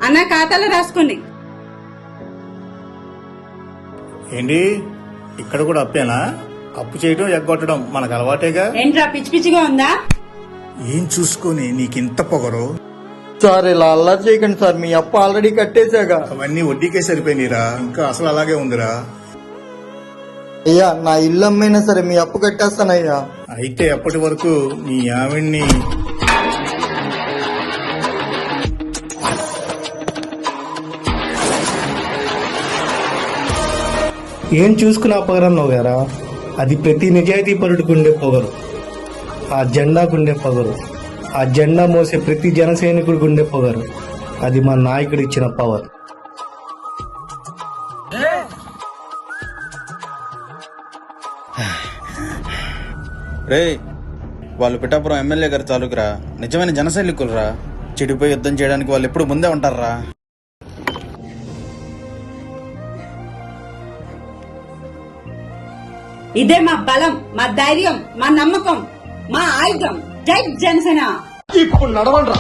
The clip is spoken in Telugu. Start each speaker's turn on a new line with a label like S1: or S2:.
S1: అన్న ఖాతాలో రాసుకోండి.
S2: ఏంటి ఇక్కడ కూడా అప్పేనా? అప్పు చేయడం ఎగ్గొట్టడం మనకు అలవాటేగా.
S1: ఏంట్రా పిచ్చి పిచ్చిగా ఉందా?
S2: ఏం చూసుకొని నీకింత పొగరు?
S3: సార్ ఇలా అల్లరి చేయకండి సార్, మీ అప్పు ఆల్రెడీ కట్టేశాగా.
S2: అవన్నీ వడ్డీకే సరిపోయినరా, ఇంకా అసలు అలాగే ఉందిరా.
S3: అయ్యా నా ఇల్లు అమ్మైనా సరే మీ అప్పు కట్టేస్తానయ్యా.
S2: అయితే అప్పటి వరకు నీ ఆవిడ్ని
S4: ఏం చూసుకున్నా పొగరన్నావు గారా? అది ప్రతి నిజాయితీ పరుడుకుండే పొగరు, ఆ జెండాకుండే పొగరు, ఆ జెండా మోసే ప్రతి జన సైనికుడికి ఉండే పొగరు. అది మా నాయకుడు ఇచ్చిన పవర్.
S5: రే, వాళ్ళు పిఠాపురం ఎమ్మెల్యే గారు తాలూకురా, నిజమైన జన సైనికులరా. చెడిపోయి యుద్ధం చేయడానికి వాళ్ళు ఎప్పుడు ముందే ఉంటారా.
S1: ఇదే మా బలం, మా ధైర్యం, మా నమ్మకం, మా ఆయుధం. జై జనసేన.
S3: ఇప్పుడు నడవండ్రా.